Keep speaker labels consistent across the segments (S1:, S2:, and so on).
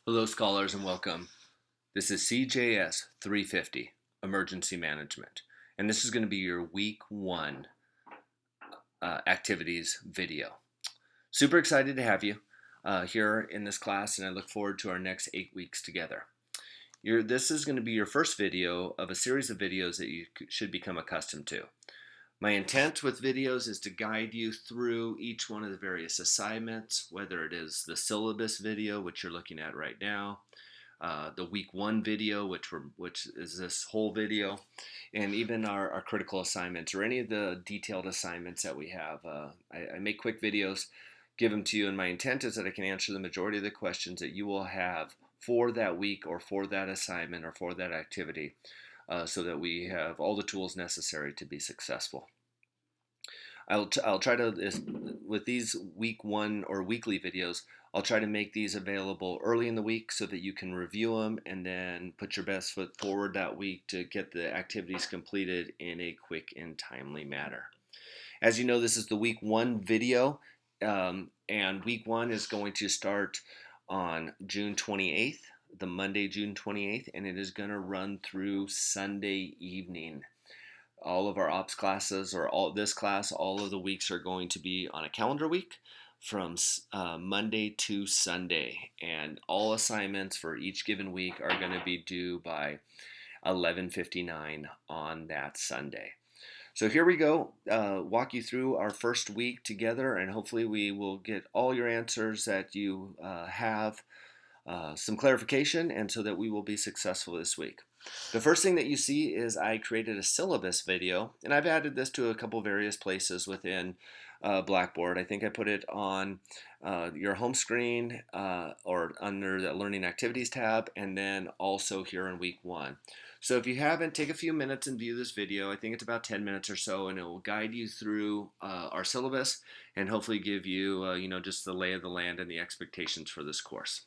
S1: Hello, scholars, and welcome. This is CJS350, Emergency Management, and this is going to be your week one activities video. Super excited to have you here in this class, and I look forward to our next 8 weeks together. This is going to be your first video of a series of videos that you should become accustomed to. My intent with videos is to guide you through each one of the various assignments, whether it is the syllabus video, which you're looking at right now, the week one video, which is this whole video, and even our critical assignments or any of the detailed assignments that we have. I make quick videos, give them to you, and my intent is that I can answer the majority of the questions that you will have for that week or for that assignment or for that activity, so that we have all the tools necessary to be successful. I'll try to, with these week one or weekly videos, I'll try to make these available early in the week so that you can review them and then put your best foot forward that week to get the activities completed in a quick and timely manner. As you know, this is the week one video, and week one is going to start on June 28th, the Monday, June 28th, and it is going to run through Sunday evening. All of our ops classes, or all this class, all of the weeks are going to be on a calendar week from Monday to Sunday, and all assignments for each given week are going to be due by 11:59 on that Sunday. So here we go, walk you through our first week together, and hopefully we will get all your answers that you have, some clarification, and so that we will be successful this week. The first thing that you see is I created a syllabus video, and I've added this to a couple various places within Blackboard. I think I put it on your home screen or under the Learning Activities tab, and then also here in week one. So if you haven't, take a few minutes and view this video. I think it's about 10 minutes or so, and it will guide you through our syllabus and hopefully give you, just the lay of the land and the expectations for this course.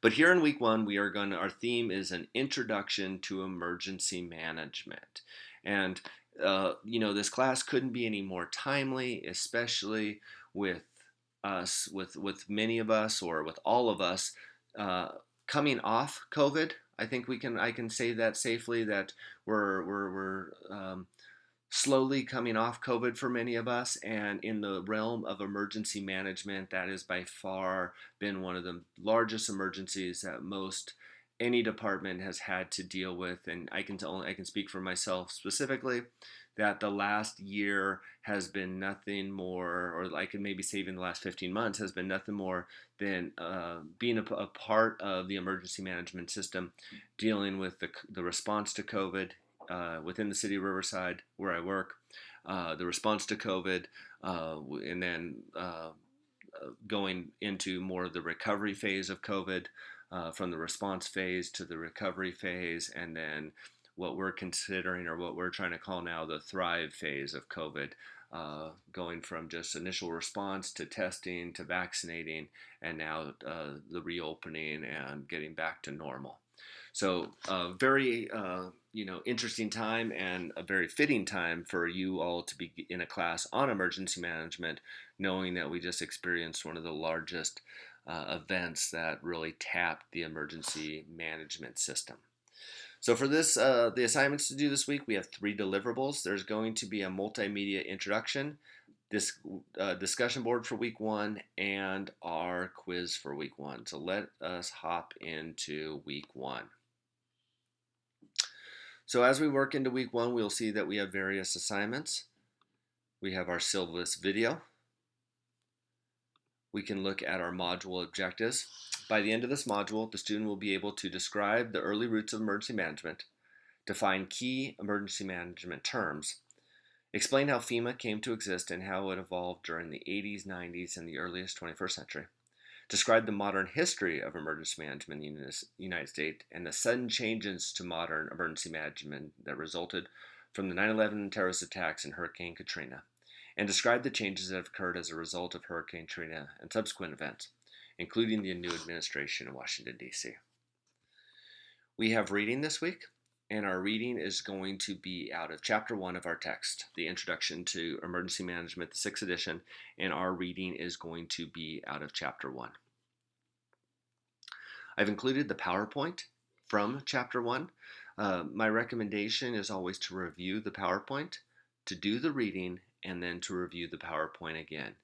S1: But here in week one, our theme is an introduction to emergency management. And, this class couldn't be any more timely, especially with us, with many of us, or with all of us, coming off COVID. I can say that safely, that we're slowly coming off COVID for many of us, and in the realm of emergency management, that has by far been one of the largest emergencies that any department has had to deal with. And I can speak for myself specifically that the last year has been nothing more, or I can maybe say even the last 15 months has been nothing more than being a part of the emergency management system, dealing with the response to COVID within the city of Riverside, where I work, the response to COVID, and then going into more of the recovery phase of COVID, from the response phase to the recovery phase, and then what we're considering, or what we're trying to call now, the thrive phase of COVID, going from just initial response to testing to vaccinating, and now the reopening and getting back to normal. So very interesting time, and a very fitting time for you all to be in a class on emergency management, knowing that we just experienced one of the largest events that really tapped the emergency management system. So for this, the assignments to do this week, we have 3 deliverables. There's going to be a multimedia introduction, this discussion board for week one, and our quiz for week one. So let us hop into week one. So as we work into week one, we'll see that we have various assignments. We have our syllabus video. We can look at our module objectives. By the end of this module, the student will be able to describe the early roots of emergency management, define key emergency management terms, explain how FEMA came to exist and how it evolved during the 80s, 90s, and the earliest 21st century, describe the modern history of emergency management in the United States and the sudden changes to modern emergency management that resulted from the 9/11 terrorist attacks and Hurricane Katrina, and describe the changes that have occurred as a result of Hurricane Katrina and subsequent events, including the new administration in Washington, D.C. We have reading this week, and our reading is going to be out of Chapter 1 of our text, the Introduction to Emergency Management, the 6th edition, and our reading is going to be out of Chapter 1. I've included the PowerPoint from Chapter 1. My recommendation is always to review the PowerPoint, to do the reading, and then to review the PowerPoint again.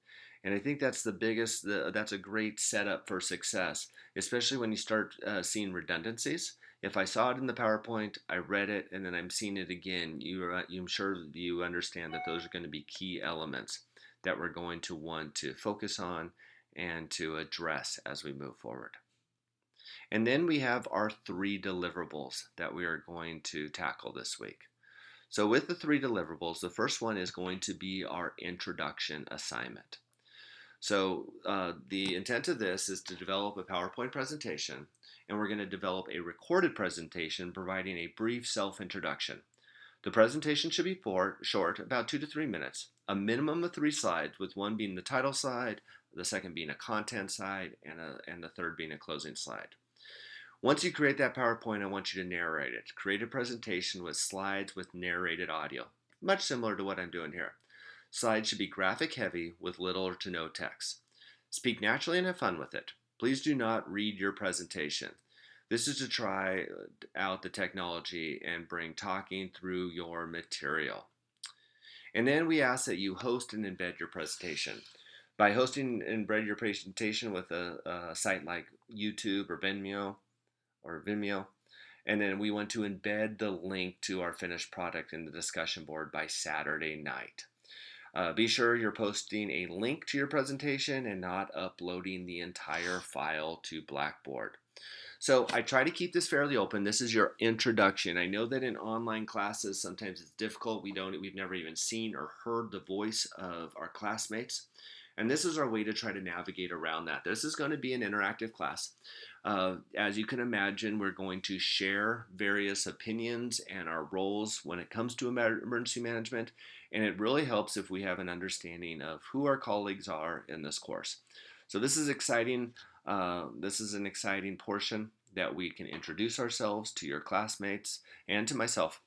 S1: And I think that's that's a great setup for success, especially when you start seeing redundancies. If I saw it in the PowerPoint, I read it, and then I'm seeing it again, I'm sure you understand that those are going to be key elements that we're going to want to focus on and to address as we move forward. And then we have our 3 deliverables that we are going to tackle this week. So with the 3 deliverables, the first one is going to be our introduction assignment. So the intent of this is to develop a PowerPoint presentation, and we're going to develop a recorded presentation providing a brief self-introduction. The presentation should be short, about 2 to 3 minutes, a minimum of 3 slides, with one being the title slide, the second being a content slide, and the third being a closing slide. Once you create that PowerPoint, I want you to narrate it. Create a presentation with slides with narrated audio, much similar to what I'm doing here. Slides should be graphic heavy with little or to no text. Speak naturally and have fun with it. Please do not read your presentation. This is to try out the technology and bring talking through your material. And then we ask that you host and embed your presentation. By hosting and embed your presentation with a site like YouTube or Vimeo, and then we want to embed the link to our finished product in the discussion board by Saturday night. Be sure you're posting a link to your presentation and not uploading the entire file to Blackboard. So I try to keep this fairly open. This is your introduction. I know that in online classes sometimes it's difficult. We've never even seen or heard the voice of our classmates. And this is our way to try to navigate around that. This is going to be an interactive class. As you can imagine, we're going to share various opinions and our roles when it comes to emergency management. And it really helps if we have an understanding of who our colleagues are in this course. So this is exciting. This is an exciting portion that we can introduce ourselves to your classmates and to myself.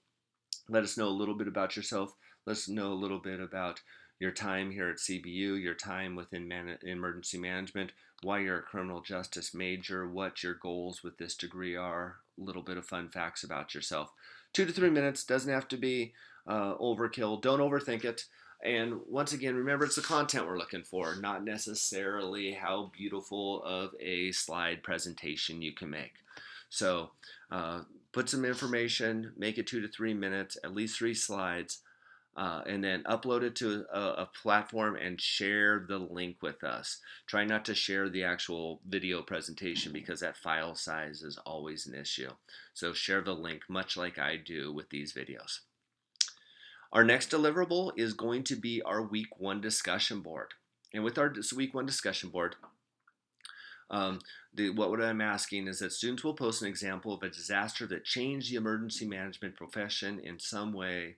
S1: Let us know a little bit about yourself. Let us know a little bit about your time here at CBU, your time within emergency management, why you're a criminal justice major, what your goals with this degree are, a little bit of fun facts about yourself. 2 to 3 minutes, doesn't have to be overkill. Don't overthink it. And once again, remember, it's the content we're looking for, not necessarily how beautiful of a slide presentation you can make. So put some information, make it 2 to 3 minutes, at least 3 slides, and then upload it to a platform and share the link with us. Try not to share the actual video presentation because that file size is always an issue. So share the link, much like I do with these videos. Our next deliverable is going to be our week 1 discussion board. And with our week 1 discussion board, what I'm asking is that students will post an example of a disaster that changed the emergency management profession in some way,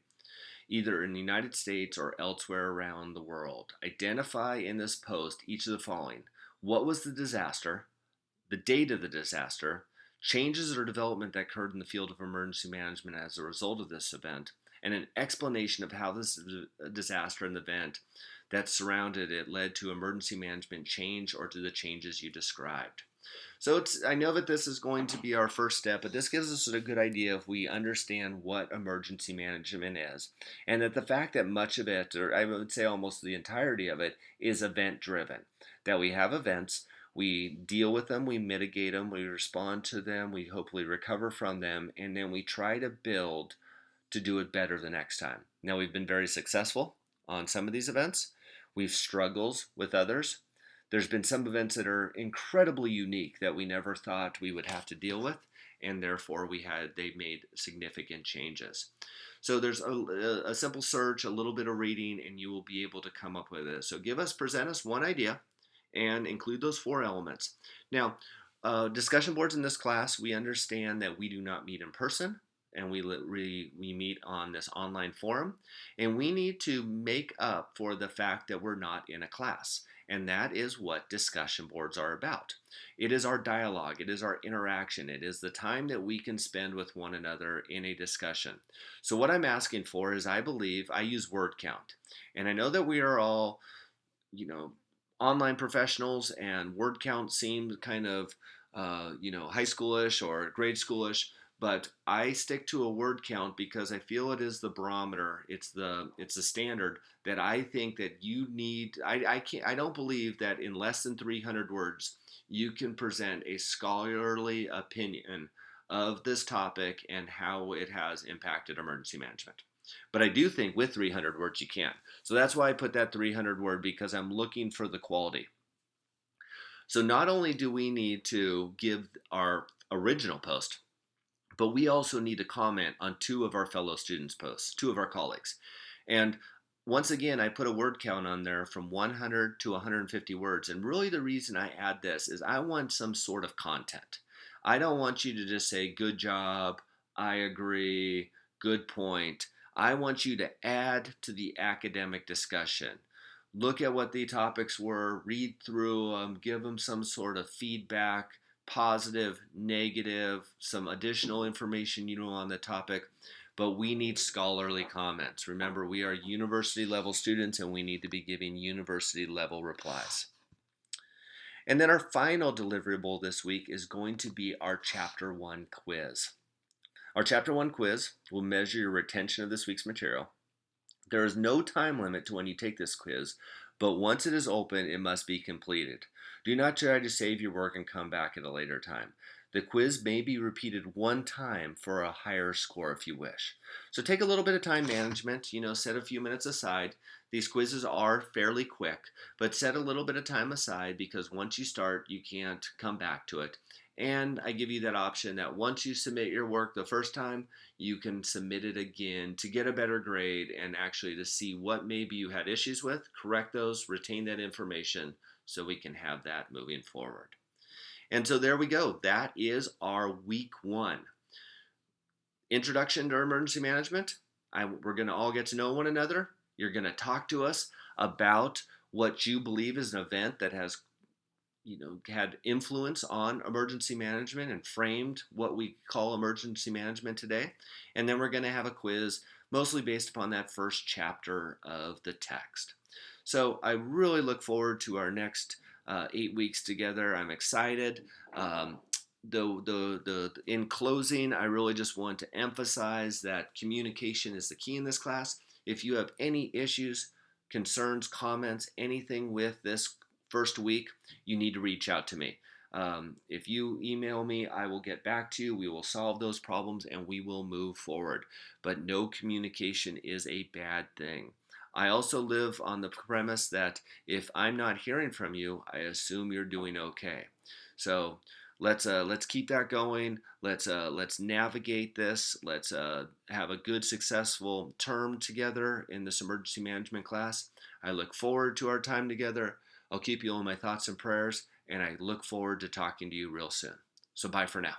S1: either in the United States or elsewhere around the world. Identify in this post each of the following: what was the disaster, the date of the disaster, changes or development that occurred in the field of emergency management as a result of this event, and an explanation of how this disaster and the event that surrounded it led to emergency management change or to the changes you described. So I know that this is going to be our first step, but this gives us a good idea if we understand what emergency management is, and that the fact that much of it, or I would say almost the entirety of it, is event driven. That we have events, we deal with them, we mitigate them, we respond to them, we hopefully recover from them, and then we try to build to do it better the next time. Now, we've been very successful on some of these events. We've struggled with others. There's been some events that are incredibly unique that we never thought we would have to deal with, and therefore they made significant changes. So there's a simple search, a little bit of reading, and you will be able to come up with it. So present us one idea and include those 4 elements. Now, discussion boards in this class, we understand that we do not meet in person, and we meet on this online forum, and we need to make up for the fact that we're not in a class, and that is what discussion boards are about. It is our dialogue, it is our interaction, it is the time that we can spend with one another in a discussion. So what I'm asking for is, I use word count, and I know that we are all, online professionals, and word count seems kind of high schoolish or grade schoolish, but I stick to a word count because I feel it is the barometer. It's the standard that I think that you need. I don't believe that in less than 300 words you can present a scholarly opinion of this topic and how it has impacted emergency management. But I do think with 300 words you can. So that's why I put that 300 word, because I'm looking for the quality. So not only do we need to give our original post, but we also need to comment on two of our fellow students' posts, two of our colleagues. And once again, I put a word count on there from 100 to 150 words. And really the reason I add this is I want some sort of content. I don't want you to just say, good job, I agree, good point. I want you to add to the academic discussion. Look at what the topics were, read through them, give them some sort of feedback, positive, negative, some additional information on the topic. But we need scholarly comments. Remember, we are university level students and we need to be giving university level replies. And then our final deliverable this week is going to be our Chapter 1 quiz. Our Chapter 1 quiz will measure your retention of this week's material. There is no time limit to when you take this quiz, but once it is open, it must be completed. Do not try to save your work and come back at a later time. The quiz may be repeated one time for a higher score if you wish. So take a little bit of time management, set a few minutes aside. These quizzes are fairly quick, but set a little bit of time aside because once you start, you can't come back to it. And I give you that option that once you submit your work the first time, you can submit it again to get a better grade and actually to see what maybe you had issues with, correct those, retain that information so we can have that moving forward. And so there we go. That is our week 1. Introduction to emergency management. We're going to all get to know one another. You're going to talk to us about what you believe is an event that has had influence on emergency management and framed what we call emergency management today. And then we're going to have a quiz mostly based upon that first chapter of the text. So I really look forward to our next 8 weeks together. I'm excited. In closing, I really just want to emphasize that communication is the key in this class. If you have any issues, concerns, comments, anything with this first week, you need to reach out to me. If you email me, I will get back to you. We will solve those problems and we will move forward. But no communication is a bad thing. I also live on the premise that if I'm not hearing from you, I assume you're doing okay. So let's keep that going. Let's navigate this. Let's have a good, successful term together in this emergency management class. I look forward to our time together. I'll keep you in my thoughts and prayers, and I look forward to talking to you real soon. So bye for now.